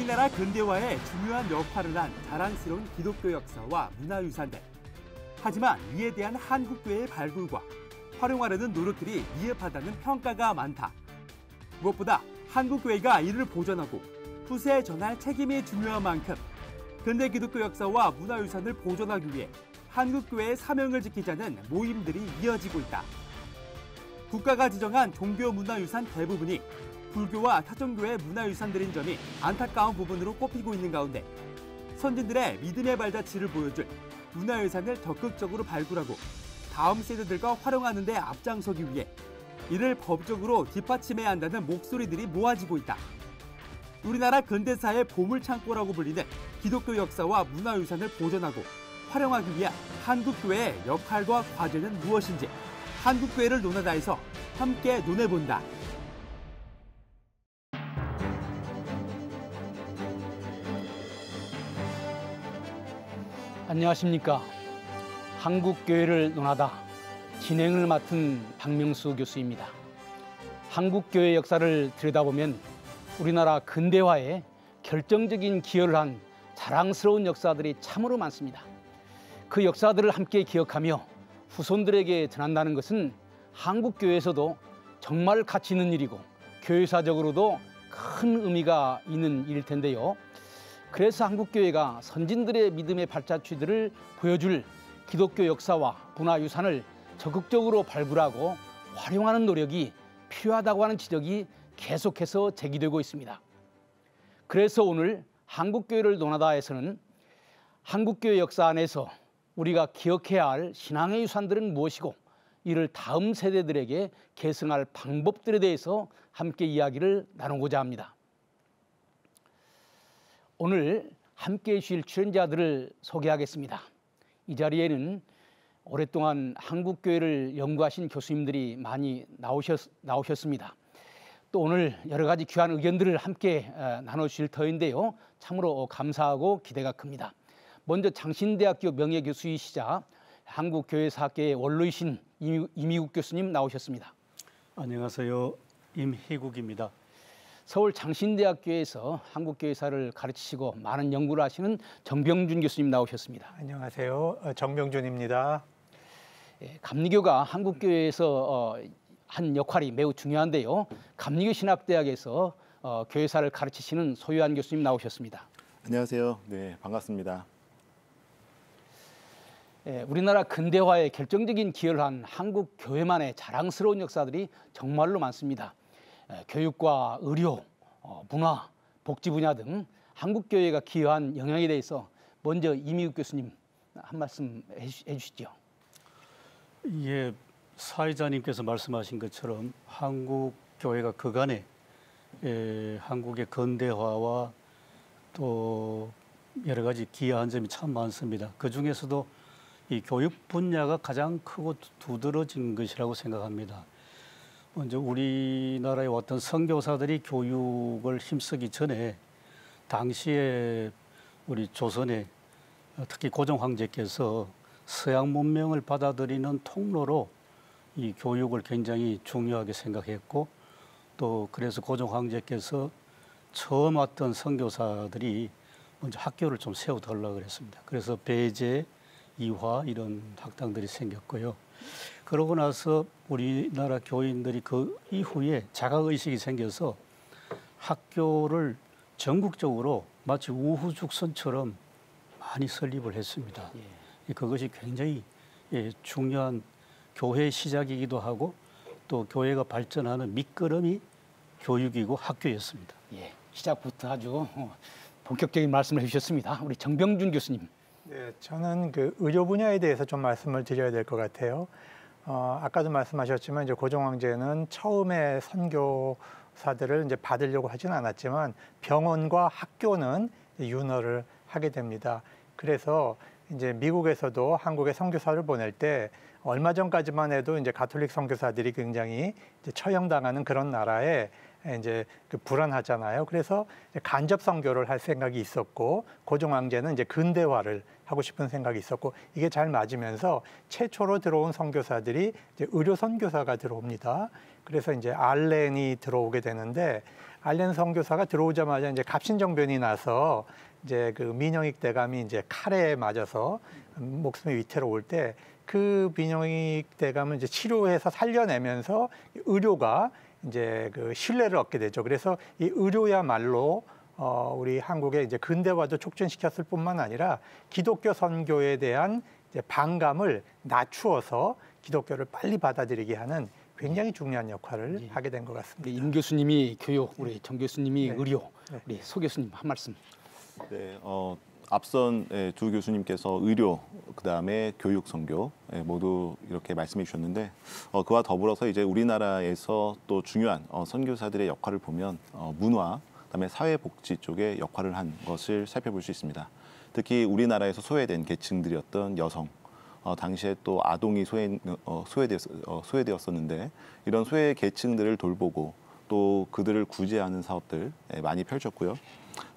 우리나라 근대화에 중요한 역할을 한 자랑스러운 기독교 역사와 문화유산들. 하지만 이에 대한 한국교회의 발굴과 활용하려는 노력들이 미흡하다는 평가가 많다. 무엇보다 한국교회가 이를 보존하고 후세에 전할 책임이 중요한 만큼 근대 기독교 역사와 문화유산을 보존하기 위해 한국교회의 사명을 지키자는 모임들이 이어지고 있다. 국가가 지정한 종교문화유산 대부분이 불교와 타종교의 문화유산들인 점이 안타까운 부분으로 꼽히고 있는 가운데 선진들의 믿음의 발자취를 보여줄 문화유산을 적극적으로 발굴하고 다음 세대들과 활용하는 데 앞장서기 위해 이를 법적으로 뒷받침해야 한다는 목소리들이 모아지고 있다. 우리나라 근대사의 보물창고라고 불리는 기독교 역사와 문화유산을 보존하고 활용하기 위한 한국교회의 역할과 과제는 무엇인지 한국교회를 논하다에서 함께 논해본다. 안녕하십니까. 한국교회를 논하다 진행을 맡은 박명수 교수입니다. 한국교회 역사를 들여다보면 우리나라 근대화에 결정적인 기여를 한 자랑스러운 역사들이 참으로 많습니다. 그 역사들을 함께 기억하며 후손들에게 전한다는 것은 한국교회에서도 정말 가치 있는 일이고 교회사적으로도 큰 의미가 있는 일일 텐데요. 그래서 한국교회가 선진들의 믿음의 발자취들을 보여줄 기독교 역사와 문화유산을 적극적으로 발굴하고 활용하는 노력이 필요하다고 하는 지적이 계속해서 제기되고 있습니다. 그래서 오늘 한국교회를 논하다에서는 한국교회 역사 안에서 우리가 기억해야 할 신앙의 유산들은 무엇이고 이를 다음 세대들에게 계승할 방법들에 대해서 함께 이야기를 나누고자 합니다. 오늘 함께해 주실 출연자들을 소개하겠습니다. 이 자리에는 오랫동안 한국교회를 연구하신 교수님들이 많이 나오셨습니다. 또 오늘 여러 가지 귀한 의견들을 함께 나눠주실 터인데요. 참으로 감사하고 기대가 큽니다. 먼저 장신대학교 명예교수이시자 한국교회사학계의 원로이신 임희국 교수님 나오셨습니다. 안녕하세요. 임희국입니다. 서울 장신대학교에서 한국교회사를 가르치시고 많은 연구를 하시는 정병준 교수님 나오셨습니다. 안녕하세요. 정병준입니다. 감리교가 한국교회에서 한 역할이 매우 중요한데요. 감리교 신학대학에서 교회사를 가르치시는 소유한 교수님 나오셨습니다. 안녕하세요. 네, 반갑습니다. 우리나라 근대화에 결정적인 기여를 한 한국 교회만의 자랑스러운 역사들이 정말로 많습니다. 교육과 의료, 문화, 복지 분야 등 한국 교회가 기여한 영향에 대해서 먼저 임희국 교수님 한 말씀 해주시죠. 예, 사회자님께서 말씀하신 것처럼 한국 교회가 그간에 한국의 근대화와 또 여러 가지 기여한 점이 참 많습니다. 그 중에서도 이 교육 분야가 가장 크고 두드러진 것이라고 생각합니다. 먼저 우리나라의 어떤 선교사들이 교육을 힘쓰기 전에 당시에 우리 조선의 특히 고종 황제께서 서양 문명을 받아들이는 통로로 이 교육을 굉장히 중요하게 생각했고 또 그래서 고종 황제께서 처음 왔던 선교사들이 먼저 학교를 좀 세워달라고 그랬습니다. 그래서 배제, 이화 이런 학당들이 생겼고요. 그러고 나서 우리나라 교인들이 그 이후에 자각의식이 생겨서 학교를 전국적으로 마치 우후죽순처럼 많이 설립을 했습니다. 그것이 굉장히 중요한 교회의 시작이기도 하고 또 교회가 발전하는 밑거름이 교육이고 학교였습니다. 시작부터 아주 본격적인 말씀을 해주셨습니다. 우리 정병준 교수님. 네, 저는 그 의료 분야에 대해서 좀 말씀을 드려야 될 것 같아요. 아까도 말씀하셨지만 이제 고종 황제는 처음에 선교사들을 이제 받으려고 하진 않았지만 병원과 학교는 윤허를 하게 됩니다. 그래서 이제 미국에서도 한국에 선교사를 보낼 때 얼마 전까지만 해도 이제 가톨릭 선교사들이 굉장히 이제 처형당하는 그런 나라에 이제 불안하잖아요. 그래서 간접 선교를 할 생각이 있었고 고종 황제는 이제 근대화를 하고 싶은 생각이 있었고 이게 잘 맞으면서 최초로 들어온 선교사들이 이제 의료 선교사가 들어옵니다. 그래서 이제 알렌이 들어오게 되는데 알렌 선교사가 들어오자마자 이제 갑신정변이 나서 이제 그 민영익 대감이 이제 칼에 맞아서 목숨이 위태로울 때 그 민영익 대감은 이제 치료해서 살려내면서 의료가 이제 그 신뢰를 얻게 되죠. 그래서 이 의료야말로 우리 한국의 이제 근대화도 촉진시켰을 뿐만 아니라 기독교 선교에 대한 이제 반감을 낮추어서 기독교를 빨리 받아들이게 하는 굉장히 중요한 역할을 하게 된 것 같습니다. 임 교수님이 교육, 우리 정 교수님이 네. 의료, 네. 우리 소 교수님 한 말씀. 네, 앞선 두 교수님께서 의료, 그다음에 교육, 선교 모두 이렇게 말씀해 주셨는데 그와 더불어서 이제 우리나라에서 또 중요한 선교사들의 역할을 보면 문화, 그다음에 사회복지 쪽에 역할을 한 것을 살펴볼 수 있습니다. 특히 우리나라에서 소외된 계층들이었던 여성, 당시에 또 아동이 소외되었었는데 이런 소외 계층들을 돌보고 또 그들을 구제하는 사업들 많이 펼쳤고요.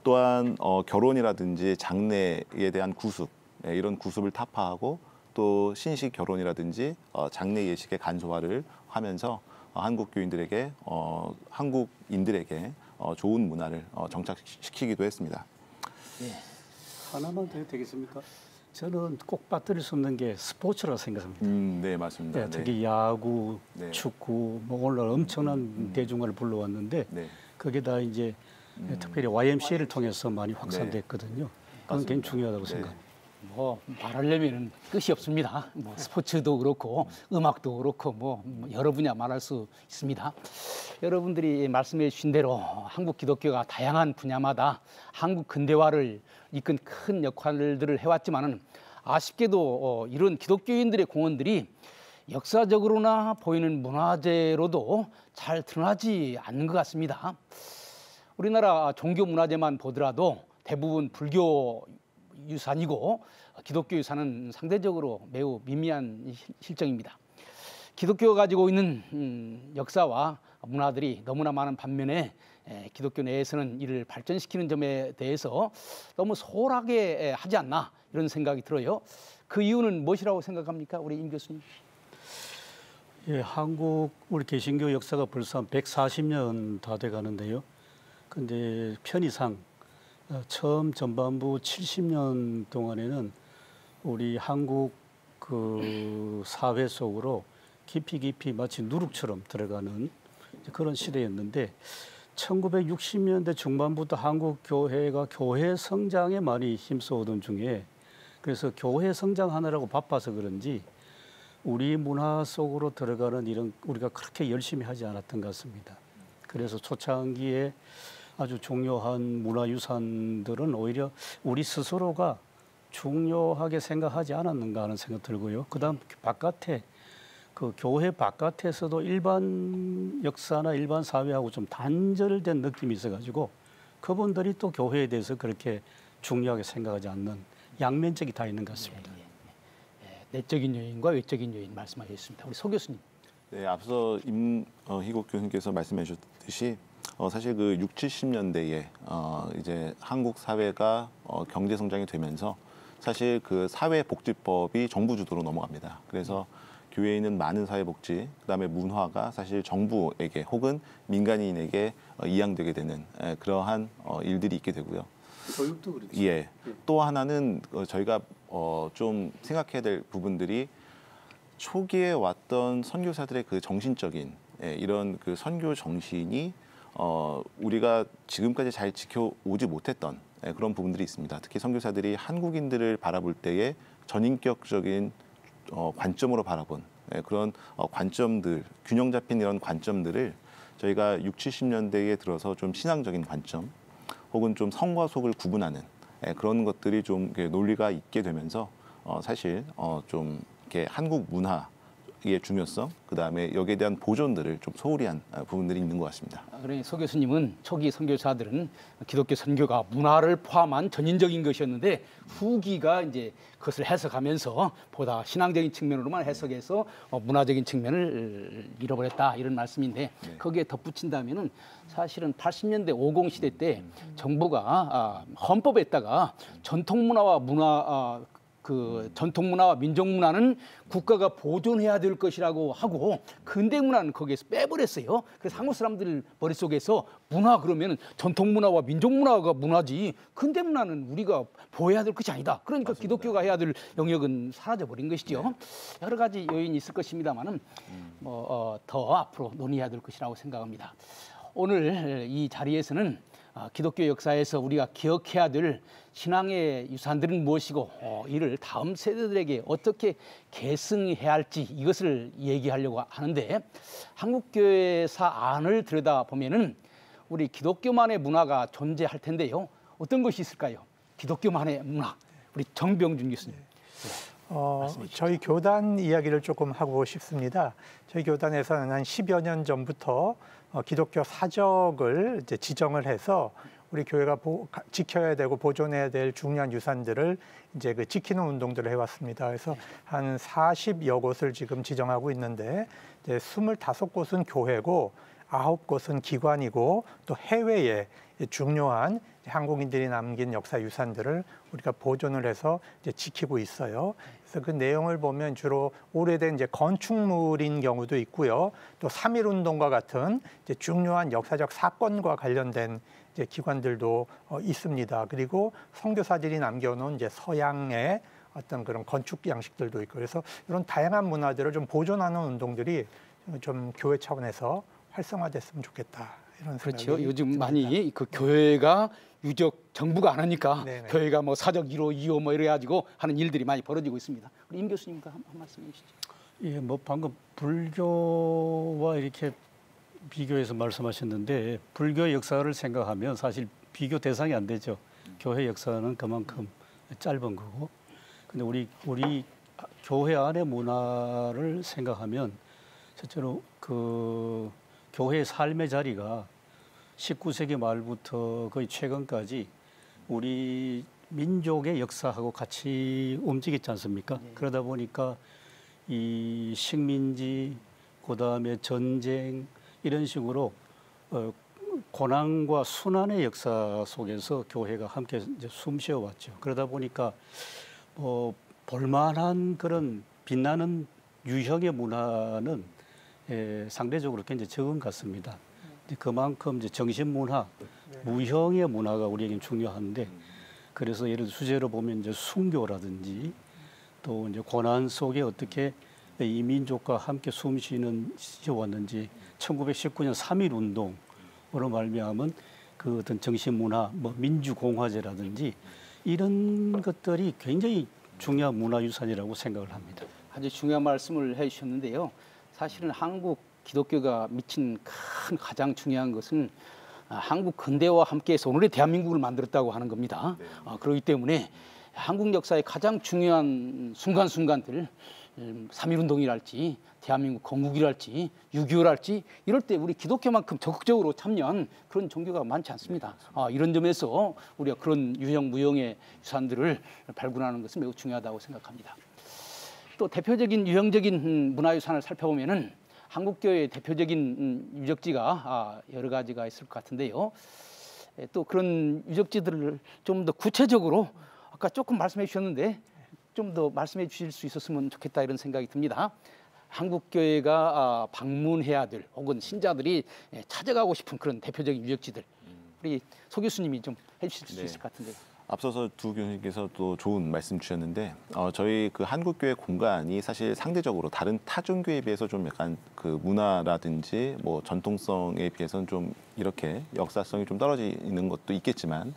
또한 결혼이라든지 장례에 대한 구습, 이런 구습을 타파하고 또 신식 결혼이라든지 장례 예식의 간소화를 하면서 한국인들에게 좋은 문화를 정착시키기도 했습니다. 하나만 더 되겠습니까? 저는 꼭 빠뜨릴 수 없는 게 스포츠라고 생각합니다. 네, 맞습니다. 네, 특히 야구, 네. 축구, 뭐 오늘 엄청난 대중화를 불러왔는데 네. 그게 다 이제 특별히 YMCA를 통해서 많이 확산됐거든요. 그건 굉장히 중요하다고 네. 생각합니다. 뭐 말하려면 끝이 없습니다. 뭐 스포츠도 그렇고 음악도 그렇고 뭐 여러 분야 말할 수 있습니다. 여러분들이 말씀해 주신 대로 한국 기독교가 다양한 분야마다 한국 근대화를 이끈 큰 역할들을 해왔지만은 아쉽게도 이런 기독교인들의 공헌들이 역사적으로나 보이는 문화재로도 잘 드러나지 않는 것 같습니다. 우리나라 종교 문화재만 보더라도 대부분 불교 유산이고 기독교 유산은 상대적으로 매우 미미한 실정입니다. 기독교가 가지고 있는 역사와 문화들이 너무나 많은 반면에 기독교 내에서는 이를 발전시키는 점에 대해서 너무 소홀하게 하지 않나 이런 생각이 들어요. 그 이유는 무엇이라고 생각합니까, 우리 임 교수님? 예, 한국 우리 개신교 역사가 벌써 한 140년 다 돼가는데요. 근데 편의상 처음 전반부 70년 동안에는 우리 한국 그 사회 속으로 깊이 마치 누룩처럼 들어가는 그런 시대였는데 1960년대 중반부터 한국 교회가 교회 성장에 많이 힘써오던 중에 그래서 교회 성장하느라고 바빠서 그런지 우리 문화 속으로 들어가는 이런 우리가 그렇게 열심히 하지 않았던 것 같습니다. 그래서 초창기에 아주 중요한 문화유산들은 오히려 우리 스스로가 중요하게 생각하지 않았는가 하는 생각 들고요. 그다음 바깥에 그 교회 바깥에서도 일반 역사나 일반 사회하고 좀 단절된 느낌이 있어가지고 그분들이 또 교회에 대해서 그렇게 중요하게 생각하지 않는 양면적이 다 있는 것 같습니다. 내적인 요인과 외적인 요인 말씀하셨습니다. 우리 소 교수님. 네, 앞서 임희국 교수님께서 말씀해 주셨듯이 사실 그 6, 70년대에 이제 한국 사회가 경제 성장이 되면서 사실 그 사회복지법이 정부 주도로 넘어갑니다. 그래서 교회에 있는 많은 사회복지, 그다음에 문화가 사실 정부에게 혹은 민간인에게 이양되게 되는 그러한 일들이 있게 되고요. 교육도 그렇죠. 예. 또 하나는 저희가 좀 생각해야 될 부분들이 초기에 왔던 선교사들의 그 정신적인 이런 그 선교 정신이 우리가 지금까지 잘 지켜오지 못했던 그런 부분들이 있습니다. 특히 선교사들이 한국인들을 바라볼 때에 전인격적인 관점으로 바라본 그런 관점들, 균형 잡힌 이런 관점들을 저희가 6, 70년대에 들어서 좀 신앙적인 관점 혹은 좀 성과 속을 구분하는 그런 것들이 좀 논리가 있게 되면서 사실 좀 이렇게 한국 문화의 중요성, 그다음에 여기에 대한 보존들을 좀 소홀히 한 부분들이 있는 것 같습니다. 그러니 소 교수님은 초기 선교사들은 기독교 선교가 문화를 포함한 전인적인 것이었는데 후기가 이제 그것을 해석하면서 보다 신앙적인 측면으로만 해석해서 문화적인 측면을 잃어버렸다 이런 말씀인데 거기에 덧붙인다면은 사실은 80년대 50 시대 때 정부가 헌법에다가 전통 문화와 문화 그 전통 문화와 민족 문화는 국가가 보존해야 될 것이라고 하고 근대 문화는 거기에서 빼버렸어요. 그래서 한국 사람들 머릿속에서 문화 그러면 전통 문화와 민족 문화가 문화지 근대 문화는 우리가 보호해야 될 것이 아니다. 그러니까 맞습니다. 기독교가 해야 될 영역은 사라져버린 것이죠. 네. 여러 가지 요인이 있을 것입니다만은 더 앞으로 논의해야 될 것이라고 생각합니다. 오늘 이 자리에서는 기독교 역사에서 우리가 기억해야 될 신앙의 유산들은 무엇이고 이를 다음 세대들에게 어떻게 계승해야 할지 이것을 얘기하려고 하는데 한국교회사 안을 들여다보면은 우리 기독교만의 문화가 존재할 텐데요. 어떤 것이 있을까요? 기독교만의 문화. 우리 정병준 교수님. 저희 교단 이야기를 조금 하고 싶습니다. 저희 교단에서는 한 10여 년 전부터 기독교 사적을 이제 지정을 해서 우리 교회가 지켜야 되고 보존해야 될 중요한 유산들을 이제 그 지키는 운동들을 해왔습니다. 그래서 한 40여 곳을 지금 지정하고 있는데 이제 25곳은 교회고 9곳은 기관이고 또 해외에 중요한 한국인들이 남긴 역사 유산들을 우리가 보존을 해서 이제 지키고 있어요. 그래서 그 내용을 보면 주로 오래된 이제 건축물인 경우도 있고요. 또 3.1 운동과 같은 이제 중요한 역사적 사건과 관련된 이제 기관들도 있습니다. 그리고 선교사들이 남겨놓은 이제 서양의 어떤 그런 건축 양식들도 있고 그래서 이런 다양한 문화들을 좀 보존하는 운동들이 좀 교회 차원에서 활성화됐으면 좋겠다. 이런 그렇죠. 요즘 많이 그 교회가 유적 정부가 안 하니까 네네. 교회가 뭐 사적 1호, 2호 뭐 이래가지고 하는 일들이 많이 벌어지고 있습니다. 우리 임 교수님과 한 말씀 해주시죠. 예, 뭐 방금 불교와 이렇게 비교해서 말씀하셨는데 불교 역사를 생각하면 사실 비교 대상이 안 되죠. 교회 역사는 그만큼 짧은 거고. 근데 우리 교회 안의 문화를 생각하면 실제로 그 교회의 삶의 자리가 19세기 말부터 거의 최근까지 우리 민족의 역사하고 같이 움직였지 않습니까? 네. 그러다 보니까 이 식민지, 그다음에 전쟁 이런 식으로 고난과 순환의 역사 속에서 교회가 함께 이제 숨쉬어 왔죠. 그러다 보니까 볼만한 그런 빛나는 유형의 문화는 상대적으로 굉장히 적은 것 같습니다. 그만큼 이제 정신문화, 무형의 문화가 우리에겐 중요한데, 그래서 예를 들어 수제로 보면 이제 순교라든지 또 이제 고난 속에 어떻게 이 민족과 함께 숨쉬는 왔는지 1919년 3.1 운동으로 말미암은 그 어떤 정신문화, 뭐 민주공화제라든지 이런 것들이 굉장히 중요한 문화유산이라고 생각을 합니다. 아주 중요한 말씀을 해주셨는데요. 사실은 한국 기독교가 미친 큰 가장 중요한 것은 한국 근대와 함께해서 오늘의 대한민국을 만들었다고 하는 겁니다. 네. 그렇기 때문에 한국 역사의 가장 중요한 순간순간들 3.1 운동이랄지 대한민국 건국이랄지 6.25랄지 이럴 때 우리 기독교만큼 적극적으로 참여한 그런 종교가 많지 않습니다. 이런 점에서 우리가 그런 유형 무형의 유산들을 발굴하는 것은 매우 중요하다고 생각합니다. 또 대표적인 유형적인 문화유산을 살펴보면은 한국교회의 대표적인 유적지가 여러 가지가 있을 것 같은데요. 또 그런 유적지들을 좀 더 구체적으로 아까 조금 말씀해 주셨는데 좀 더 말씀해 주실 수 있었으면 좋겠다 이런 생각이 듭니다. 한국교회가 방문해야 될 혹은 신자들이 찾아가고 싶은 그런 대표적인 유적지들 우리 소 교수님이 좀 해주실 수 있을 것 같은데요. 앞서서 두 교수님께서 또 좋은 말씀 주셨는데 저희 그 한국교회 공간이 사실 상대적으로 다른 타종교에 비해서 좀 약간 그 문화라든지 뭐 전통성에 비해서는 좀 이렇게 역사성이 좀 떨어지는 것도 있겠지만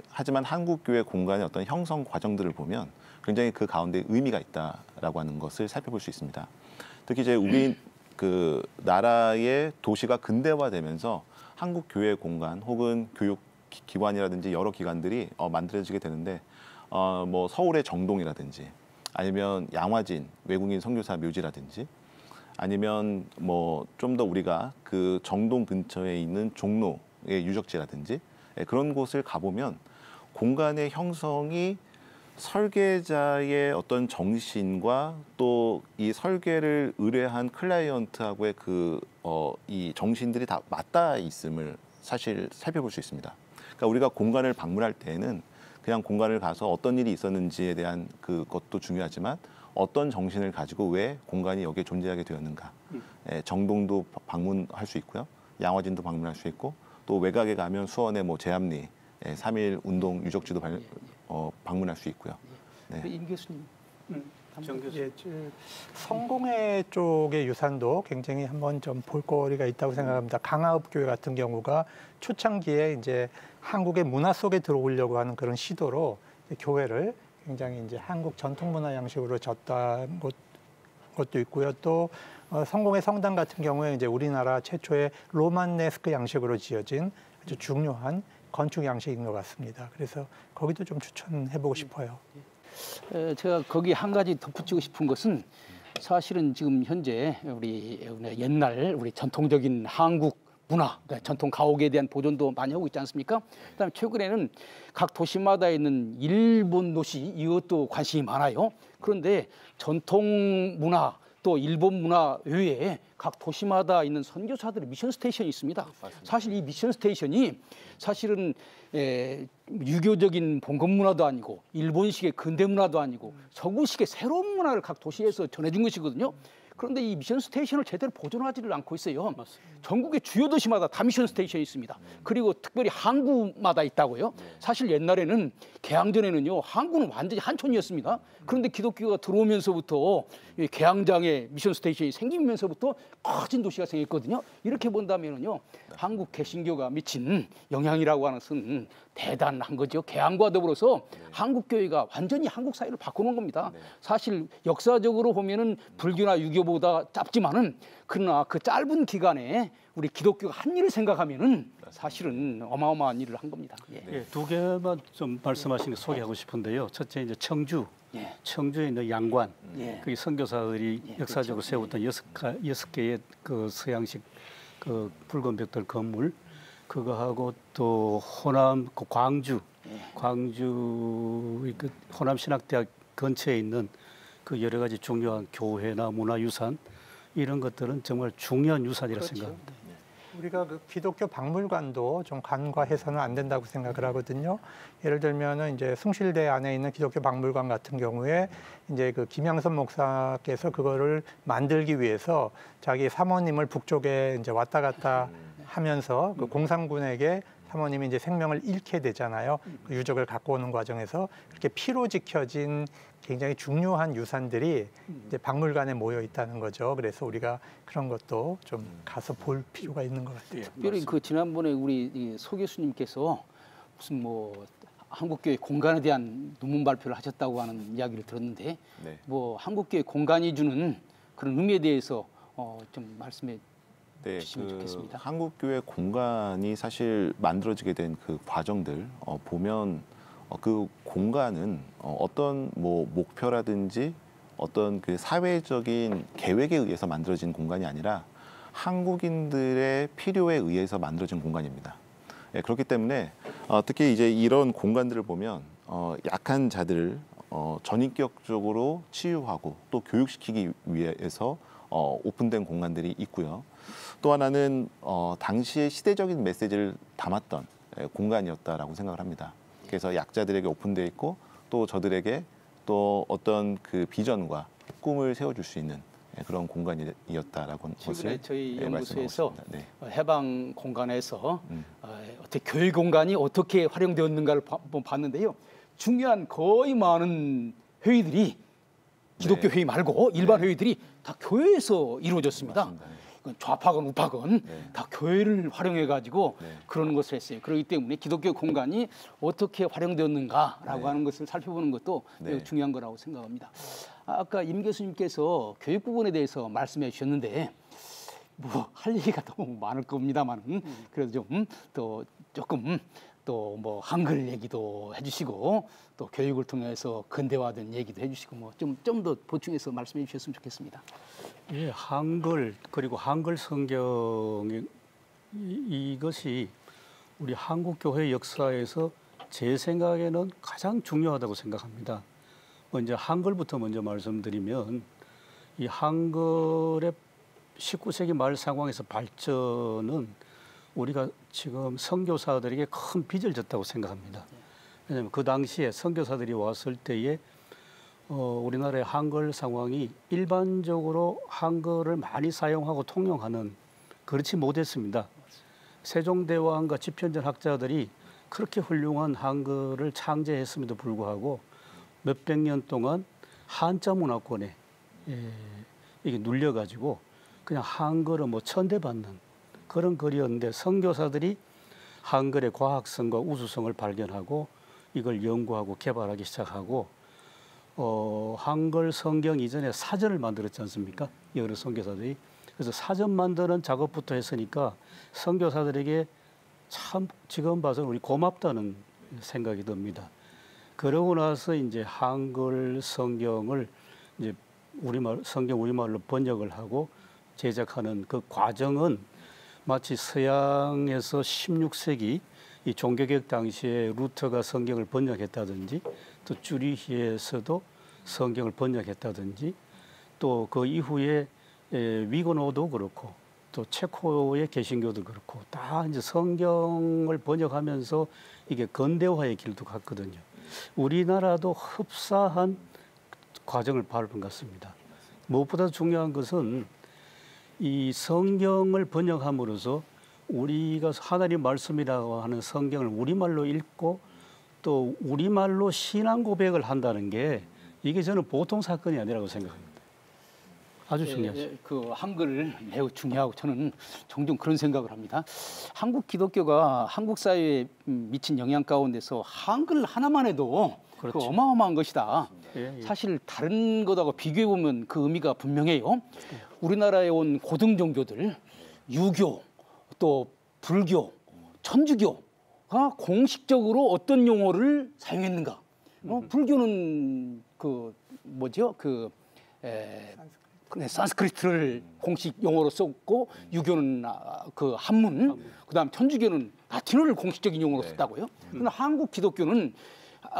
하지만 한국교회 공간의 어떤 형성 과정들을 보면 굉장히 그 가운데 의미가 있다라고 하는 것을 살펴볼 수 있습니다. 특히 이제 우리 그 나라의 도시가 근대화되면서 한국교회 공간 혹은 교육 기관이라든지 여러 기관들이 만들어지게 되는데 뭐 서울의 정동이라든지 아니면 양화진 외국인 선교사 묘지라든지 아니면 뭐 좀 더 우리가 그 정동 근처에 있는 종로의 유적지라든지 그런 곳을 가보면 공간의 형성이 설계자의 어떤 정신과 또 이 설계를 의뢰한 클라이언트하고의 이 정신들이 다 맞닿아 있음을 사실 살펴볼 수 있습니다. 그러니까 우리가 공간을 방문할 때에는 그냥 공간을 가서 어떤 일이 있었는지에 대한 그것도 중요하지만 어떤 정신을 가지고 왜 공간이 여기에 존재하게 되었는가. 정동도 방문할 수 있고요. 양화진도 방문할 수 있고 또 외곽에 가면 수원의 뭐 제암리, 3.1 운동 유적지도 방문할 수 있고요. 네. 임 교수님. 예, 성공회 쪽의 유산도 굉장히 한번 좀 볼거리가 있다고 생각합니다. 강화읍교회 같은 경우가 초창기에 이제 한국의 문화 속에 들어오려고 하는 그런 시도로 교회를 굉장히 이제 한국 전통 문화 양식으로 졌다는 것도 있고요. 또 성공회 성당 같은 경우에 이제 우리나라 최초의 로마네스크 양식으로 지어진 아주 중요한 건축 양식인 것 같습니다. 그래서 거기도 좀 추천해보고 싶어요. 제가 거기 한 가지 덧붙이고 싶은 것은 사실은 지금 현재 우리 옛날 우리 전통적인 한국 문화, 그러니까 전통 가옥에 대한 보존도 많이 하고 있지 않습니까? 그다음에 최근에는 각 도시마다 있는 일본 도시 이것도 관심이 많아요. 그런데 전통 문화 또 일본 문화 외에 각 도시마다 있는 선교사들의 미션 스테이션이 있습니다. 사실 이 미션 스테이션이 사실은 유교적인 봉건 문화도 아니고 일본식의 근대 문화도 아니고 서구식의 새로운 문화를 각 도시에서 전해준 것이거든요. 그런데 이 미션 스테이션을 제대로 보존하지를 않고 있어요. 맞습니다. 전국의 주요 도시마다 다 미션 스테이션이 있습니다. 그리고 특별히 항구마다 있다고요. 사실 옛날에는 개항전에는요, 항구는 완전히 한촌이었습니다. 그런데 기독교가 들어오면서부터 이 개항장에 미션 스테이션이 생기면서부터 커진 도시가 생겼거든요. 이렇게 본다면은요, 한국 개신교가 미친 영향이라고 하는 것은 대단한 거죠. 개항과 더불어서 한국 교회가 완전히 한국 사회를 바꾸는 겁니다. 사실 역사적으로 보면은 불교나 유교보다 짧지만은 그러나 그 짧은 기간에 우리 기독교가 한 일을 생각하면은 사실은 어마어마한 일을 한 겁니다. 예, 두 개만 좀 말씀하신 거 소개하고 싶은데요. 첫째 이제 청주, 청주에 있는 양관, 거기 선교사들이 역사적으로 세웠던 여섯 개의 그 서양식 그 붉은 벽돌 건물, 그거하고 또 호남 그 광주 그 호남신학대학 근처에 있는 그 여러 가지 중요한 교회나 문화유산 이런 것들은 정말 중요한 유산이라고 생각합니다. 우리가 그 기독교 박물관도 좀 간과해서는 안 된다고 생각을 하거든요. 예를 들면은 이제 숭실대 안에 있는 기독교 박물관 같은 경우에 이제 그 김양선 목사께서 그거를 만들기 위해서 자기 사모님을 북쪽에 이제 왔다 갔다 하면서 그 공산군에게 사모님이 이제 생명을 잃게 되잖아요. 그 유적을 갖고 오는 과정에서 그렇게 피로 지켜진 굉장히 중요한 유산들이 이제 박물관에 모여 있다는 거죠. 그래서 우리가 그런 것도 좀 가서 볼 필요가 있는 것 같아요. 특별히 그 지난번에 우리 소 교수님께서 무슨 뭐 한국교회 공간에 대한 논문 발표를 하셨다고 하는 이야기를 들었는데 뭐 한국교회 공간이 주는 그런 의미에 대해서 좀 말씀해 주시면 좋겠습니다. 한국교회 공간이 사실 만들어지게 된 그 과정들 보면 그 공간은 어떤 뭐 목표라든지 어떤 그 사회적인 계획에 의해서 만들어진 공간이 아니라 한국인들의 필요에 의해서 만들어진 공간입니다. 그렇기 때문에 특히 이제 이런 공간들을 보면 약한 자들을 전인격적으로 치유하고 또 교육시키기 위해서 오픈된 공간들이 있고요. 또 하나는 당시의 시대적인 메시지를 담았던 공간이었다라고 생각을 합니다. 그래서 약자들에게 오픈되어 있고 또 저들에게 또 어떤 그 비전과 꿈을 세워줄 수 있는 그런 공간이었다라고 최근에 저희 연구소에서 네. 해방 공간에서 어떻게 교회 공간이 어떻게 활용되었는가를 봤는데요. 중요한 거의 많은 회의들이 기독교 회의 말고 일반 회의들이 다 교회에서 이루어졌습니다. 맞습니다. 좌파건 우파건 다 교회를 활용해 가지고 그러는 것을 했어요. 그렇기 때문에 기독교 공간이 어떻게 활용되었는가라고 하는 것을 살펴보는 것도 매우 중요한 거라고 생각합니다. 아까 임 교수님께서 교육 부분에 대해서 말씀해 주셨는데 뭐 할 얘기가 너무 많을 겁니다만 그래도 좀 또 조금 또 뭐 한글 얘기도 해주시고 또 교육을 통해서 근대화된 얘기도 해주시고 뭐 좀 더 보충해서 말씀해 주셨으면 좋겠습니다. 예, 한글 그리고 한글 성경 이것이 우리 한국 교회 역사에서 제 생각에는 가장 중요하다고 생각합니다. 먼저 한글부터 먼저 말씀드리면 이 한글의 19세기 말 상황에서 발전은 우리가 지금 선교사들에게 큰 빚을 졌다고 생각합니다. 왜냐하면 그 당시에 선교사들이 왔을 때에 우리나라의 한글 상황이 일반적으로 한글을 많이 사용하고 통용하는 그렇지 못했습니다. 세종대왕과 집현전 학자들이 그렇게 훌륭한 한글을 창제했음에도 불구하고 몇백 년 동안 한자 문화권에 이게 눌려가지고 그냥 한글을 뭐 천대받는 그런 글이었는데 선교사들이 한글의 과학성과 우수성을 발견하고 이걸 연구하고 개발하기 시작하고 한글 성경 이전에 사전을 만들었지 않습니까? 여러 선교사들이. 그래서 사전 만드는 작업부터 했으니까 선교사들에게 참 지금 봐서는 우리 고맙다는 생각이 듭니다. 그러고 나서 이제 한글 성경을 이제 성경 우리말로 번역을 하고 제작하는 그 과정은 마치 서양에서 16세기 이 종교개혁 당시에 루터가 성경을 번역했다든지 또 쭈리히에서도 성경을 번역했다든지 또 그 이후에 위고노도 그렇고 또 체코의 개신교도 그렇고 다 이제 성경을 번역하면서 이게 근대화의 길도 갔거든요. 우리나라도 흡사한 과정을 밟은 것 같습니다. 무엇보다 중요한 것은 이 성경을 번역함으로써 우리가 하나님 말씀이라고 하는 성경을 우리말로 읽고 또 우리말로 신앙 고백을 한다는 게 이게 저는 보통 사건이 아니라고 생각합니다. 아주 중요하죠. 그 한글 매우 중요하고 저는 종종 그런 생각을 합니다. 한국 기독교가 한국 사회에 미친 영향 가운데서 한글 하나만 해도 그 어마어마한 것이다. 사실 다른 것하고 비교해 보면 그 의미가 분명해요. 우리나라에 온 고등 종교들, 유교, 또 불교, 천주교가 공식적으로 어떤 용어를 사용했는가? 불교는 그 뭐죠? 산스크리트를 공식 용어로 썼고 유교는 그 한문, 그다음 천주교는 라틴어를 공식적인 용어로 썼다고요. 그런데 한국 기독교는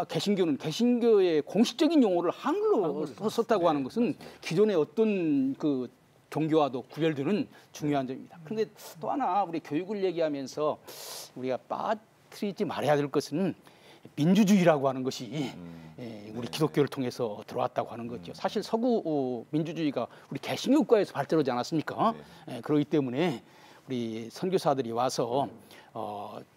개신교는 개신교의 공식적인 용어를 한글로 썼다고 하는 것은 기존의 어떤 그 종교와도 구별되는 중요한 점입니다. 그런데 또 하나 우리 교육을 얘기하면서 우리가 빠뜨리지 말아야 될 것은 민주주의라고 하는 것이 우리 기독교를 통해서 들어왔다고 하는 거죠. 사실 서구 민주주의가 우리 개신교과에서 발달하지 않았습니까? 그렇기 때문에 우리 선교사들이 와서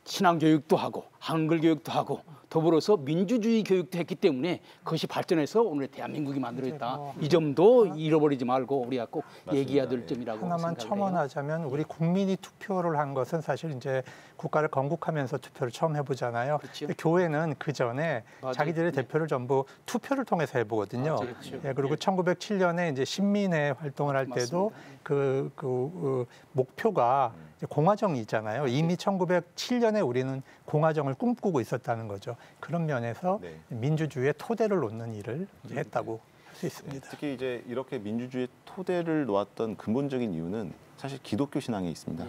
신앙 교육도 하고 한글 교육도 하고 더불어서 민주주의 교육도 했기 때문에 그것이 발전해서 오늘 대한민국이 만들어졌다. 이 점도 잃어버리지 말고 우리가 꼭 얘기해야 될 점이라고 하나만 생각해요. 첨언하자면 우리 국민이 투표를 한 것은 사실 이제 국가를 건국하면서 투표를 처음 해보잖아요. 그렇죠. 근데 교회는 그 전에 자기들의 대표를 전부 투표를 통해서 해보거든요. 그렇죠. 그리고 1907년에 이제 신민회 활동을 할 때도 그 목표가 공화정이 있잖아요. 이미 1907년에 우리는 공화정을 꿈꾸고 있었다는 거죠. 그런 면에서 민주주의의 토대를 놓는 일을 했다고 할 수 있습니다. 특히 이제 이렇게 민주주의의 토대를 놓았던 근본적인 이유는 사실 기독교 신앙에 있습니다.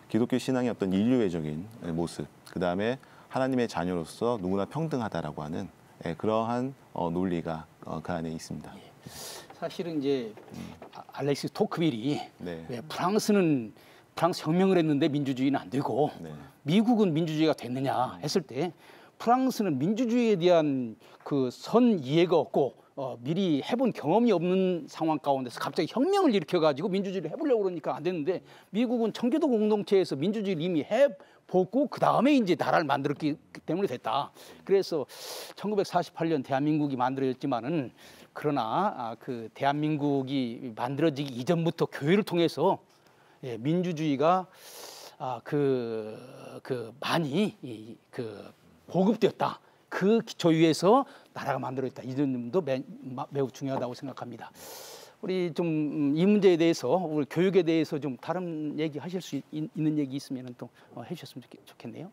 기독교 신앙의 어떤 인류애적인 모습, 그 다음에 하나님의 자녀로서 누구나 평등하다라고 하는 그러한 논리가 그 안에 있습니다. 사실은 이제 알렉시스 토크빌이 네. 프랑스 혁명을 했는데 민주주의는 안 되고 미국은 민주주의가 됐느냐 했을 때 프랑스는 민주주의에 대한 그 선 이해가 없고 미리 해본 경험이 없는 상황 가운데서 갑자기 혁명을 일으켜가지고 민주주의를 해보려고 그러니까 안 됐는데 미국은 청교도 공동체에서 민주주의를 이미 해보고 그 다음에 이제 나라를 만들었기 때문에 됐다. 그래서 1948년 대한민국이 만들어졌지만은 그러나 그 대한민국이 만들어지기 이전부터 교회를 통해서 민주주의가 많이 보급되었다. 그 기초 위에서 나라가 만들어졌다. 이 점도 매우 중요하다고 생각합니다. 우리 좀 이 문제에 대해서 우리 교육에 대해서 좀 다른 얘기 하실 수 있는 얘기 있으면 또 해주셨으면 좋겠네요.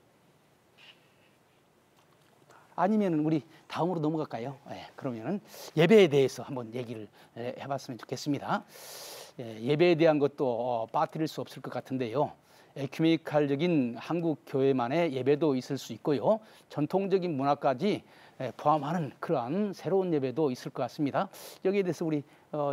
아니면 우리 다음으로 넘어갈까요? 그러면은 예배에 대해서 한번 얘기를 해봤으면 좋겠습니다. 예배에 대한 것도 빠뜨릴 수 없을 것 같은데요. 에큐메니칼적인 한국 교회만의 예배도 있을 수 있고요. 전통적인 문화까지 포함하는 그러한 새로운 예배도 있을 것 같습니다. 여기에 대해서 우리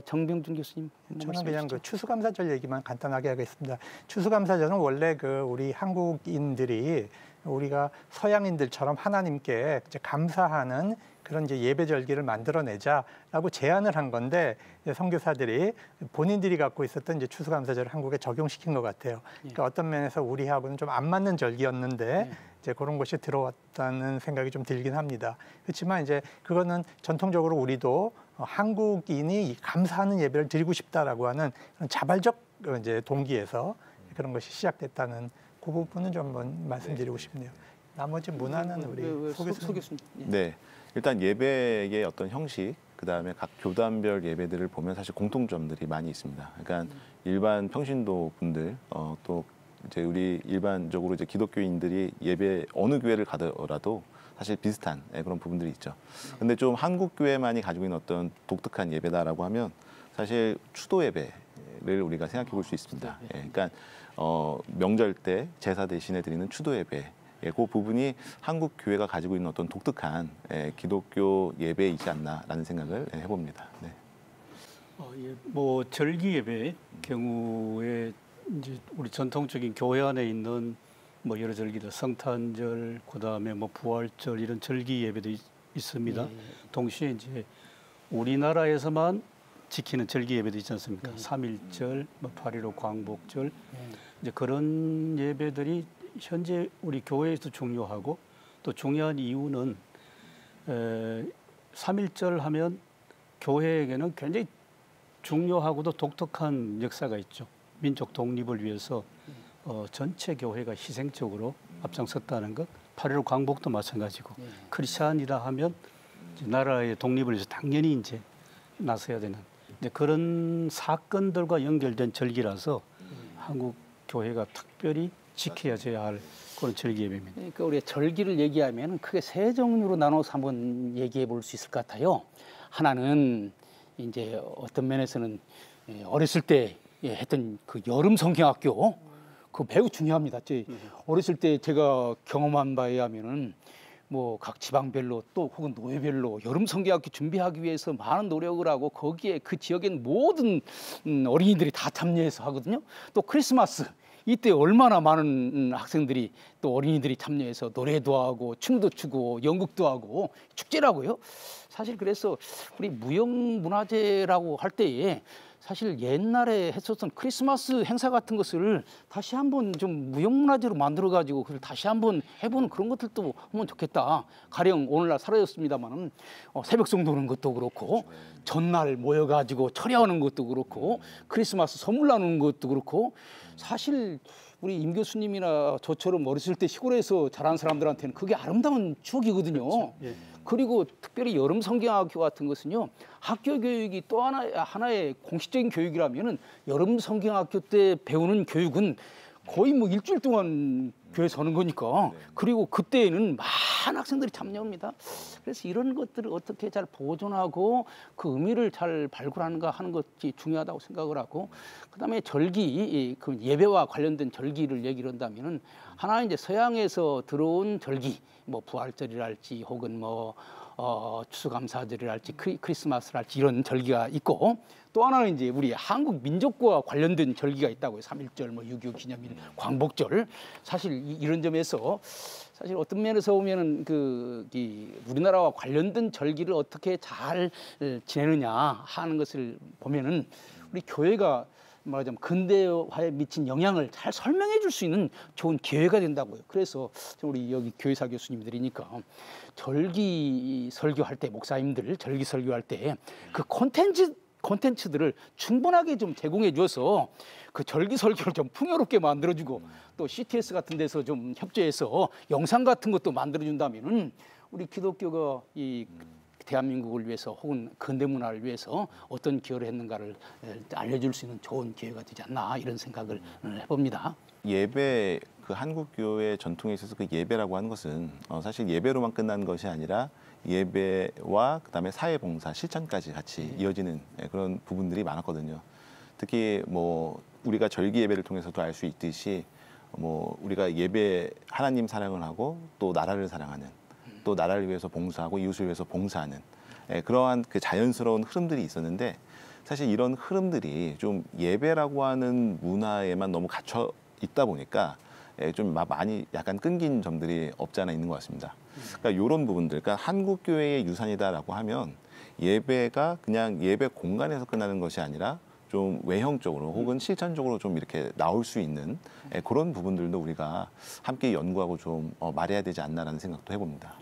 정병준 교수님. 저는 그냥 그 추수감사절 얘기만 간단하게 하겠습니다. 추수감사절은 원래 우리 한국인들이 우리가 서양인들처럼 하나님께 이제 감사하는 그런 이제 예배절기를 만들어내자라고 제안을 한 건데 이제 선교사들이 본인들이 갖고 있었던 이제 추수감사절을 한국에 적용시킨 것 같아요. 그러니까 어떤 면에서 우리하고는 좀 안 맞는 절기였는데 이제 그런 것이 들어왔다는 생각이 좀 들긴 합니다. 그렇지만 이제 그거는 전통적으로 우리도 한국인이 감사하는 예배를 드리고 싶다라고 하는 그런 자발적 이제 동기에서 그런 것이 시작됐다는 그 부분은 좀 한번 말씀드리고 싶네요. 나머지 문화는 우리 소 교수님. 네, 일단 예배의 어떤 형식, 그 다음에 각 교단별 예배들을 보면 사실 공통점들이 많이 있습니다. 그러니까 일반 평신도 분들, 또 이제 우리 일반적으로 이제 기독교인들이 예배 어느 교회를 가더라도 사실 비슷한 그런 부분들이 있죠. 근데 좀 한국 교회만이 가지고 있는 어떤 독특한 예배다라고 하면 사실 추도 예배를 우리가 생각해 볼 수 있습니다. 그러니까 명절 때 제사 대신에 드리는 추도 예배. 그 부분이 한국 교회가 가지고 있는 어떤 독특한 기독교 예배이지 않나라는 생각을 해봅니다. 네. 뭐 절기 예배 경우에 이제 우리 전통적인 교회 안에 있는 뭐 여러 절기들, 성탄절, 그다음에 뭐 부활절 이런 절기 예배도 있습니다. 동시에 이제 우리나라에서만 지키는 절기 예배도 있지 않습니까? 3.1절, 뭐 8.15 광복절 이제 그런 예배들이 현재 우리 교회에서 중요하고 또 중요한 이유는 3.1절 하면 교회에게는 굉장히 중요하고도 독특한 역사가 있죠. 민족 독립을 위해서 전체 교회가 희생적으로 앞장섰다는 것. 8.15 광복도 마찬가지고 크리스찬이라 하면 이제 나라의 독립을 위해서 당연히 이제 나서야 되는 이제 그런 사건들과 연결된 절기라서 한국 교회가 특별히 지켜져야 할 그런 절기 예배입니다. 그러니까 우리가 절기를 얘기하면 크게 세 종류로 나눠서 한번 얘기해 볼 수 있을 것 같아요. 하나는 이제 어떤 면에서는 어렸을 때 했던 그 여름 성경학교 그 매우 중요합니다. 어렸을 때 제가 경험한 바에 하면은 뭐 각 지방별로 또 혹은 노예별로 여름 성경학교 준비하기 위해서 많은 노력을 하고 거기에 그 지역엔 모든 어린이들이 다 참여해서 하거든요. 또 크리스마스 이때 얼마나 많은 학생들이 또 어린이들이 참여해서 노래도 하고 춤도 추고 연극도 하고 축제라고요. 사실 그래서 우리 무형문화재라고 할 때에 사실 옛날에 했었던 크리스마스 행사 같은 것을 다시 한번 좀 무형문화재로 만들어가지고 그걸 다시 한번 해보는 그런 것들도 하면 좋겠다. 가령 오늘날 사라졌습니다만은 새벽송 도는 것도 그렇고 전날 모여가지고 철야하는 것도 그렇고 크리스마스 선물 나누는 것도 그렇고 사실 우리 임 교수님이나 저처럼 어렸을 때 시골에서 자란 사람들한테는 그게 아름다운 추억이거든요. 그렇죠. 예. 그리고 특별히 여름 성경학교 같은 것은요, 학교 교육이 또 하나의 공식적인 교육이라면은 여름 성경학교 때 배우는 교육은 거의 뭐 일주일 동안 교회에서 하는 거니까. 그리고 그때에는 많은 학생들이 참여합니다. 그래서 이런 것들을 어떻게 잘 보존하고 그 의미를 잘 발굴하는가 하는 것이 중요하다고 생각을 하고, 그다음에 절기, 그 예배와 관련된 절기를 얘기를 한다면은 하나 이제 서양에서 들어온 절기, 뭐 부활절이랄지 혹은 뭐 추수감사절이랄지 크리스마스랄지 이런 절기가 있고, 또 하나는 이제 우리 한국 민족과 관련된 절기가 있다고요. 3.1절, 뭐 6.25 기념일, 광복절. 사실 이런 점에서 사실 어떤 면에서 보면은 우리나라와 관련된 절기를 어떻게 잘 지내느냐 하는 것을 보면은 우리 교회가 말하자면 근대화에 미친 영향을 잘 설명해 줄 수 있는 좋은 기회가 된다고요. 그래서 우리 여기 교회사 교수님들이니까 절기 설교할 때, 목사님들 절기 설교할 때 그 콘텐츠들을 충분하게 좀 제공해 줘서 그 절기 설교를 좀 풍요롭게 만들어주고 또 CTS 같은 데서 좀 협조해서 영상 같은 것도 만들어준다면은 우리 기독교가 이 대한민국을 위해서 혹은 근대 문화를 위해서 어떤 기여를 했는가를 알려줄 수 있는 좋은 기회가 되지 않나 이런 생각을 해봅니다. 예배, 그 한국 교회 전통에 있어서 그 예배라고 하는 것은 사실 예배로만 끝난 것이 아니라 예배와 그다음에 사회봉사, 실천까지 같이 이어지는 그런 부분들이 많았거든요. 특히 뭐 우리가 절기 예배를 통해서도 알 수 있듯이 뭐 우리가 예배 하나님 사랑을 하고 또 나라를 사랑하는, 또 나라를 위해서 봉사하고 이웃을 위해서 봉사하는 그러한 그 자연스러운 흐름들이 있었는데, 사실 이런 흐름들이 좀 예배라고 하는 문화에만 너무 갇혀 있다 보니까 좀 많이 약간 끊긴 점들이 없지 않아 있는 것 같습니다. 그러니까 이런 부분들, 그러니까 한국 교회의 유산이다라고 하면 예배가 그냥 예배 공간에서 끝나는 것이 아니라 좀 외형적으로 혹은 실천적으로 좀 이렇게 나올 수 있는 그런 부분들도 우리가 함께 연구하고 좀 말해야 되지 않나라는 생각도 해봅니다.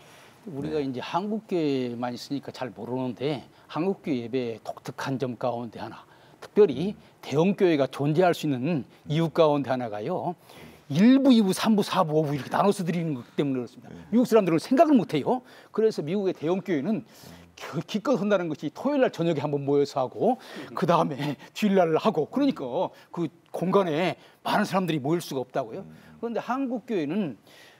우리가 이제 한국교회만 있으니까 잘 모르는데 한국교회 예배의 독특한 점 가운데 하나, 특별히 대형교회가 존재할 수 있는 이유 가운데 하나가요. 1부, 2부, 3부, 4부, 5부 이렇게 나눠서 드리는 것 때문에 그렇습니다. 미국 사람들은 생각을 못해요. 그래서 미국의 대형교회는 기껏 한다는 것이 토요일 날 저녁에 한번 모여서 하고 그 다음에 주일날 하고 그러니까 그 공간에 많은 사람들이 모일 수가 없다고요. 그런데 한국 교회는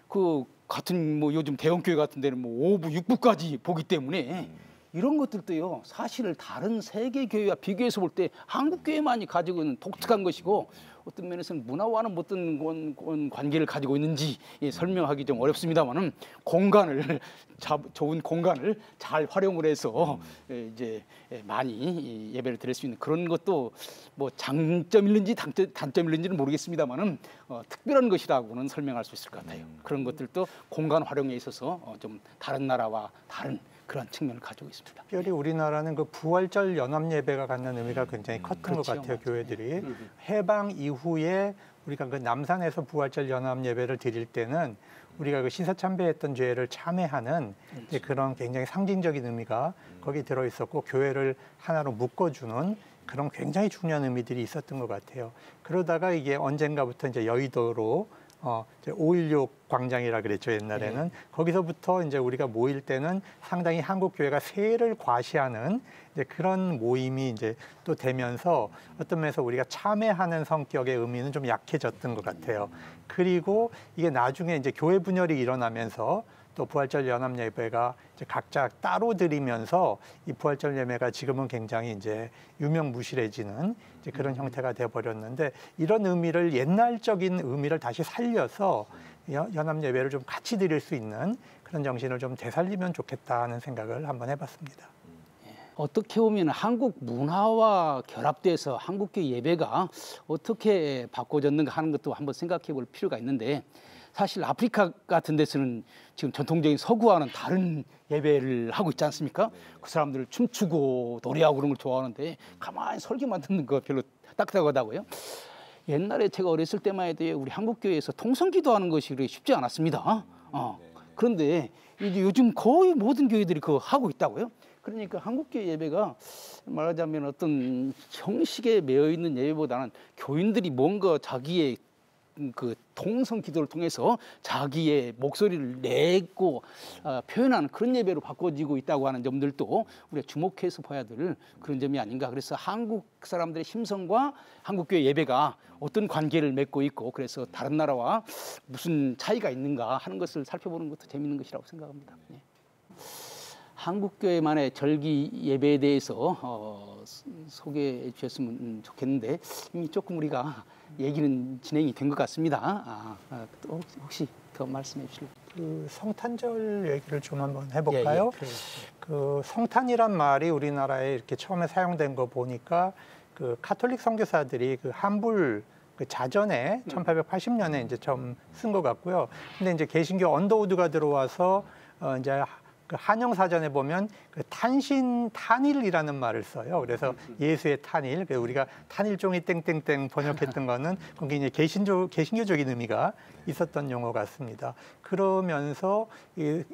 그 같은 뭐 요즘 대형 교회 같은 데는 뭐 5부, 6부까지 보기 때문에 이런 것들도요 사실 다른 세계 교회와 비교해서 볼 때 한국 교회만이 가지고 있는 독특한 것이고 어떤 면에서는 문화와는 어떤 관계를 가지고 있는지 설명하기 좀 어렵습니다만은 좋은 공간을 잘 활용을 해서 이제 많이 예배를 드릴 수 있는 그런 것도 뭐 장점이 있는지 단점이 있는지는 모르겠습니다만은 특별한 것이라고는 설명할 수 있을 것 같아요. 그런 것들도 공간 활용에 있어서 좀 다른 나라와 다른 그런 측면을 가지고 있습니다. 특별히 우리나라는 그 부활절 연합 예배가 갖는 의미가 굉장히 컸던 것 그렇죠. 같아요. 교회들이 해방 이후에 우리가 그 남산에서 부활절 연합 예배를 드릴 때는 우리가 그 신사참배했던 죄를 참회하는 이제 그런 굉장히 상징적인 의미가 거기 들어 있었고 교회를 하나로 묶어주는 그런 굉장히 중요한 의미들이 있었던 것 같아요. 그러다가 이게 언젠가부터 이제 여의도로 5.16 광장이라 그랬죠, 옛날에는. 네. 거기서부터 이제 우리가 모일 때는 상당히 한국 교회가 세를 과시하는 이제 그런 모임이 이제 또 되면서 어떤 면에서 우리가 참회하는 성격의 의미는 좀 약해졌던 것 같아요. 그리고 이게 나중에 이제 교회 분열이 일어나면서 또 부활절 연합 예배가 이제 각자 따로 드리면서 이 부활절 예배가 지금은 굉장히 이제 유명무실해지는 이제 그런 형태가 돼 버렸는데 이런 의미를 옛날적인 의미를 다시 살려서 연합 예배를 좀 같이 드릴 수 있는 그런 정신을 좀 되살리면 좋겠다는 생각을 한번 해봤습니다. 어떻게 보면 한국 문화와 결합돼서 한국교 예배가 어떻게 바꿔졌는가 하는 것도 한번 생각해 볼 필요가 있는데 사실 아프리카 같은 데서는 지금 전통적인 서구와는 다른 예배를 하고 있지 않습니까? 그 사람들 춤추고 노래하고 그런 걸 좋아하는데 가만히 설교만 듣는 거 별로 딱딱하다고요. 옛날에 제가 어렸을 때만 해도 우리 한국교회에서 통성기도하는 것이 그렇게 쉽지 않았습니다. 그런데 이제 요즘 거의 모든 교회들이 그거 하고 있다고요. 그러니까 한국교회 예배가 말하자면 어떤 형식에 매여 있는 예배보다는 교인들이 뭔가 자기의 그 통성 기도를 통해서 자기의 목소리를 내고 표현하는 그런 예배로 바꿔지고 있다고 하는 점들도 우리가 주목해서 봐야 될 그런 점이 아닌가. 그래서 한국 사람들의 심성과 한국교회 예배가 어떤 관계를 맺고 있고 그래서 다른 나라와 무슨 차이가 있는가 하는 것을 살펴보는 것도 재미있는 것이라고 생각합니다. 네. 한국교회만의 절기 예배에 대해서 소개해 주셨으면 좋겠는데 이미 조금 우리가 얘기는 진행이 된 것 같습니다. 또 혹시 더 말씀해 주실래요? 그 성탄절 얘기를 좀 한번 해볼까요? 예. 그 성탄이란 말이 우리나라에 이렇게 처음에 사용된 거 보니까 그 카톨릭 선교사들이 그 한불 그 자전에 1880년에 이제 처음 쓴 것 같고요. 근데 이제 개신교 언더우드가 들어와서 이제 그 한영 사전에 보면 그 탄일이라는 말을 써요. 그래서 예수의 탄일, 우리가 탄일종이 땡땡땡 번역했던 거는 그게 이제 개신교적인 의미가 있었던 용어 같습니다. 그러면서 그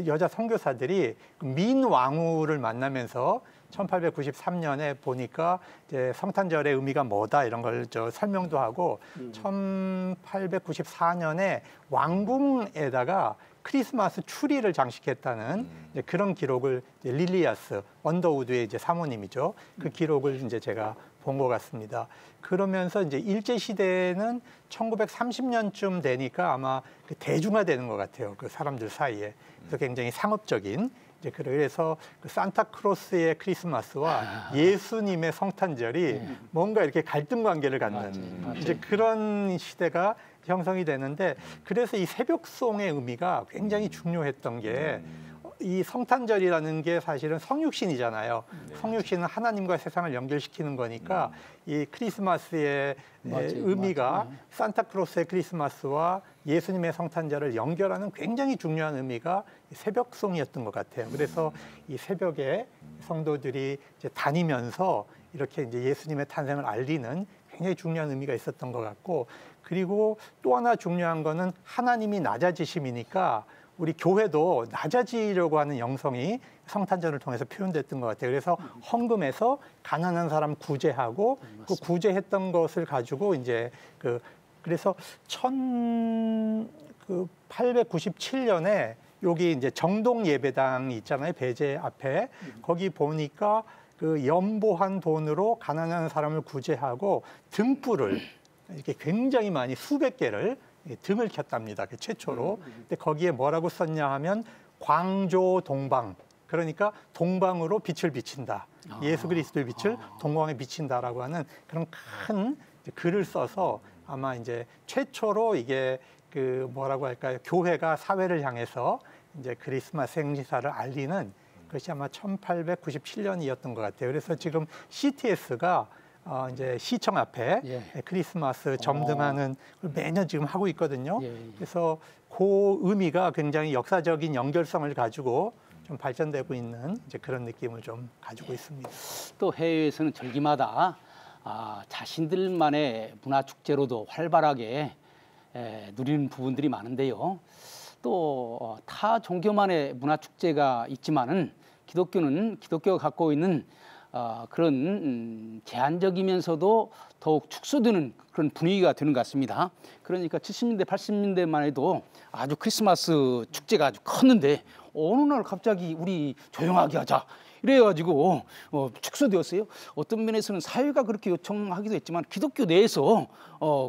여자 선교사들이 민왕후를 만나면서 1893년에 보니까 이제 성탄절의 의미가 뭐다 이런 걸 설명도 하고 1894년에 왕궁에다가 크리스마스 추리를 장식했다는 이제 그런 기록을 이제 릴리아스 언더우드의 이제 사모님이죠. 그 기록을 이제 제가 본 것 같습니다. 그러면서 이제 일제 시대는 1930년쯤 되니까 아마 그 대중화되는 것 같아요. 그 사람들 사이에. 그래서 굉장히 상업적인. 이제 그래서 그 산타크로스의 크리스마스와 예수님의 성탄절이 뭔가 이렇게 갈등 관계를 갖는 이제 그런 시대가 형성이 되는데 그래서 이 새벽송의 의미가 굉장히 중요했던 게 이 성탄절이라는 게 사실은 성육신이잖아요. 성육신은 하나님과 세상을 연결시키는 거니까 이 크리스마스의 의미가 산타크로스의 크리스마스와 예수님의 성탄절을 연결하는 굉장히 중요한 의미가 새벽송이었던 것 같아요. 그래서 이 새벽에 성도들이 이제 다니면서 이렇게 이제 예수님의 탄생을 알리는 굉장히 중요한 의미가 있었던 것 같고, 그리고 또 하나 중요한 거는 하나님이 낮아지심이니까 우리 교회도 낮아지려고 하는 영성이 성탄절을 통해서 표현됐던 것 같아요. 그래서 헌금해서 가난한 사람 구제하고 그 구제했던 것을 가지고 이제 그래서 1897년에 여기 이제 정동 예배당이 있잖아요. 배제 앞에. 거기 보니까 그 연보한 돈으로 가난한 사람을 구제하고 등불을 이렇게 굉장히 많이 수백 개를 등을 켰답니다. 그 최초로. 근데 거기에 뭐라고 썼냐 하면 광조 동방. 그러니까 동방으로 빛을 비친다. 예수 그리스도의 빛을 동방에 비친다라고 하는 그런 큰 글을 써서 아마 이제 최초로 이게 그 뭐라고 할까요? 교회가 사회를 향해서 이제 크리스마스 행사를 알리는 그것이 아마 1897년이었던 것 같아요. 그래서 지금 CTS가 이제 시청 앞에 크리스마스 점등하는 걸 매년 지금 하고 있거든요. 그래서 그 의미가 굉장히 역사적인 연결성을 가지고 좀 발전되고 있는 이제 그런 느낌을 좀 가지고 있습니다. 또 해외에서는 절기마다 자신들만의 문화 축제로도 활발하게 누리는 부분들이 많은데요. 또 타 종교만의 문화 축제가 있지만은 기독교가 갖고 있는 그런 제한적이면서도 더욱 축소되는 그런 분위기가 되는 것 같습니다. 그러니까 70년대, 80년대만 해도 아주 크리스마스 축제가 아주 컸는데 어느 날 갑자기 우리 조용하게 하자 이래가지고 축소되었어요. 어떤 면에서는 사회가 그렇게 요청하기도 했지만 기독교 내에서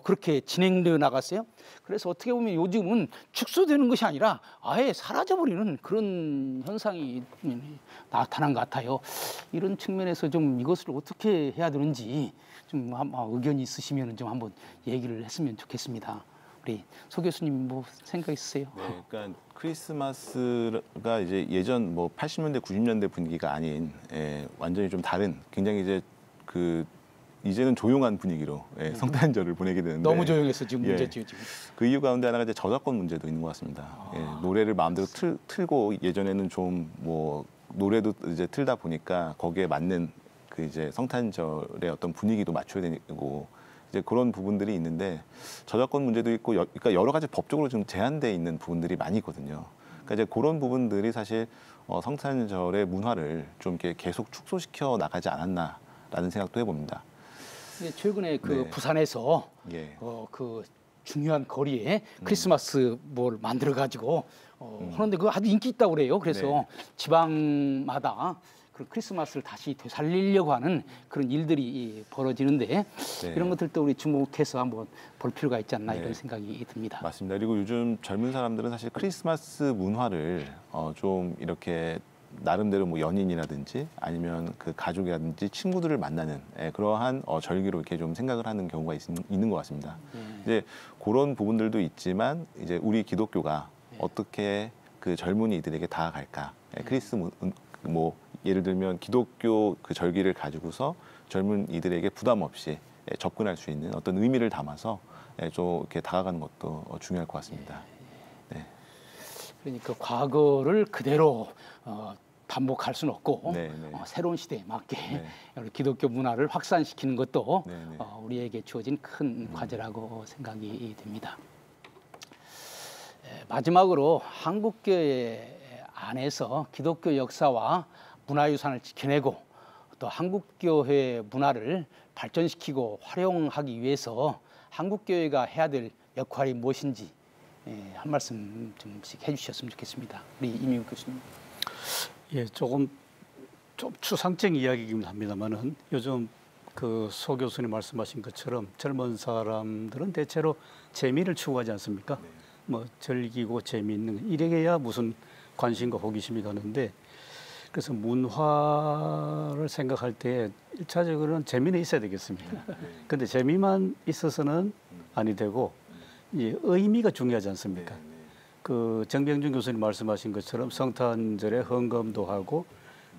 그렇게 진행되어 나갔어요. 그래서 어떻게 보면 요즘은 축소되는 것이 아니라 아예 사라져버리는 그런 현상이 나타난 것 같아요. 이런 측면에서 좀 이것을 어떻게 해야 되는지 좀 의견이 있으시면 좀 한번 얘기를 했으면 좋겠습니다. 우리 소 교수님 뭐 생각 있으세요? 네, 그러니까 크리스마스가 이제 예전 뭐 80년대, 90년대 분위기가 아닌 완전히 좀 다른 굉장히 이제 이제는 조용한 분위기로 성탄절을 보내게 되는데 너무 조용해서 지금 문제죠 지금. 그 이유 가운데 하나가 이제 저작권 문제도 있는 것 같습니다. 노래를 마음대로 틀고 예전에는 좀 뭐 노래도 이제 틀다 보니까 거기에 맞는 그 이제 성탄절의 어떤 분위기도 맞춰야 되고 이제 그런 부분들이 있는데 저작권 문제도 있고 그러니까 여러 가지 법적으로 좀 제한돼 있는 부분들이 많이 있거든요. 그러니까 이제 그런 부분들이 사실 성탄절의 문화를 좀 이렇게 계속 축소시켜 나가지 않았나라는 생각도 해봅니다. 최근에 부산에서 그 중요한 거리에 크리스마스 뭘 만들어 가지고 하는데 그 아주 인기 있다고 그래요. 그래서 지방마다 그 크리스마스를 다시 되살리려고 하는 그런 일들이 벌어지는데 이런 것들도 우리 주목해서 한번 볼 필요가 있지 않나 이런 생각이 듭니다. 맞습니다. 그리고 요즘 젊은 사람들은 사실 크리스마스 문화를 좀 이렇게 나름대로 뭐 연인이라든지 아니면 그 가족이라든지 친구들을 만나는 그러한 절기로 이렇게 좀 생각을 하는 경우가 있는 것 같습니다. 이제 그런 부분들도 있지만 이제 우리 기독교가 어떻게 그 젊은이들에게 다가갈까? 뭐 예를 들면 기독교 그 절기를 가지고서 젊은이들에게 부담 없이 접근할 수 있는 어떤 의미를 담아서 좀 이렇게 다가가는 것도 중요할 것 같습니다. 네. 그러니까 과거를 그대로 반복할 수는 없고 새로운 시대에 맞게 기독교 문화를 확산시키는 것도 우리에게 주어진 큰 과제라고 생각이 됩니다. 마지막으로 한국교회 안에서 기독교 역사와 문화유산을 지켜내고 또 한국교회 문화를 발전시키고 활용하기 위해서 한국교회가 해야 될 역할이 무엇인지 한 말씀 좀씩 해주셨으면 좋겠습니다. 우리 이민국 교수님. 예, 좀 추상적 이야기이긴 합니다만은 요즘 그 소 교수님 말씀하신 것처럼 젊은 사람들은 대체로 재미를 추구하지 않습니까? 뭐 즐기고 재미있는 이래야 무슨 관심과 호기심이 가는데 그래서 문화를 생각할 때 1차적으로는 재미는 있어야 되겠습니다. 근데 재미만 있어서는 아니 되고 의미가 중요하지 않습니까? 그 정병준 교수님 말씀하신 것처럼 성탄절에 헌금도 하고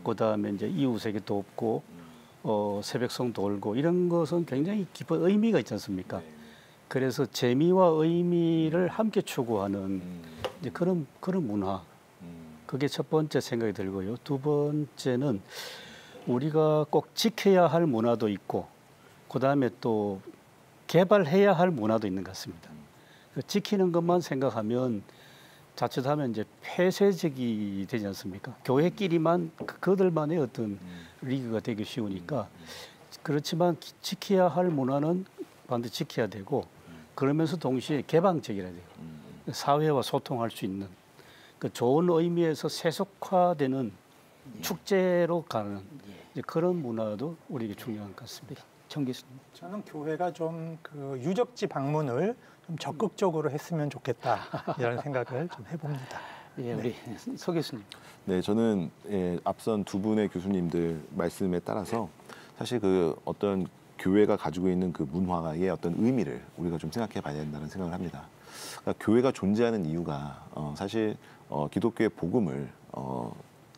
그다음에 이제 이웃에게 돕고 새벽송 돌고 이런 것은 굉장히 깊은 의미가 있지 않습니까? 그래서 재미와 의미를 함께 추구하는 이제 그런 문화. 그게 첫 번째 생각이 들고요. 두 번째는 우리가 꼭 지켜야 할 문화도 있고 그다음에 또 개발해야 할 문화도 있는 것 같습니다. 지키는 것만 생각하면 자칫하면 이제 폐쇄적이 되지 않습니까? 교회끼리만 그들만의 어떤 리그가 되기 쉬우니까 그렇지만 지켜야 할 문화는 반드시 지켜야 되고 그러면서 동시에 개방적이라야 돼요. 사회와 소통할 수 있는 그 좋은 의미에서 세속화되는 축제로 가는 이제 그런 문화도 우리에게 중요한 것 같습니다. 정 교수님. 저는 교회가 좀 그 유적지 방문을 좀 적극적으로 했으면 좋겠다 이런 생각을 좀 해봅니다. 예, 우리 서 교수님. 네, 저는 앞선 두 분의 교수님들 말씀에 따라서 사실 그 어떤 교회가 가지고 있는 그 문화의 어떤 의미를 우리가 좀 생각해 봐야 된다는 생각을 합니다. 그러니까 교회가 존재하는 이유가 사실 기독교의 복음을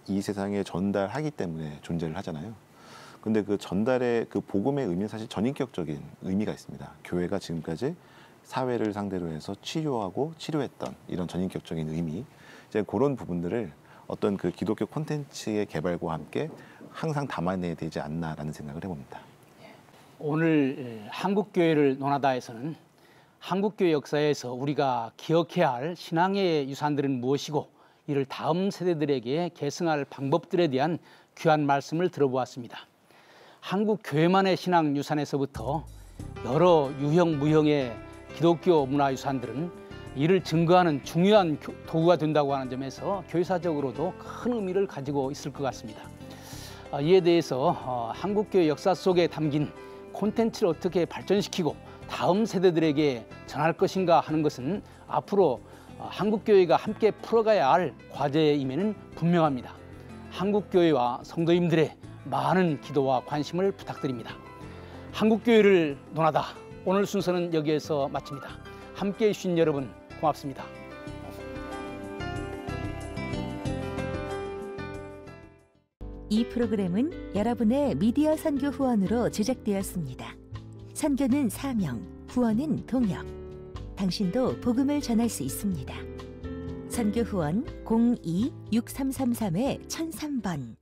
이 세상에 전달하기 때문에 존재를 하잖아요. 근데 그 전달의 그 복음의 의미는 사실 전인격적인 의미가 있습니다. 교회가 지금까지 사회를 상대로 해서 치료하고 치료했던 이런 전인격적인 의미, 이제 그런 부분들을 어떤 그 기독교 콘텐츠의 개발과 함께 항상 담아내야 되지 않나라는 생각을 해봅니다. 오늘 한국교회를 논하다에서는 한국교회 역사에서 우리가 기억해야 할 신앙의 유산들은 무엇이고 이를 다음 세대들에게 계승할 방법들에 대한 귀한 말씀을 들어보았습니다. 한국 교회만의 신앙 유산에서부터 여러 유형 무형의 기독교 문화 유산들은 이를 증거하는 중요한 도구가 된다고 하는 점에서 교회사적으로도 큰 의미를 가지고 있을 것 같습니다. 이에 대해서 한국교회 역사 속에 담긴 콘텐츠를 어떻게 발전시키고 다음 세대들에게 전할 것인가 하는 것은 앞으로 한국교회가 함께 풀어가야 할 과제임에는 분명합니다. 한국교회와 성도님들의 많은 기도와 관심을 부탁드립니다. 한국교회를 논하다. 오늘 순서는 여기에서 마칩니다. 함께해 주신 여러분 고맙습니다. 이 프로그램은 여러분의 미디어 선교 후원으로 제작되었습니다. 선교는 사명, 후원은 동역. 당신도 복음을 전할 수 있습니다. 선교 후원 02-6333-1003번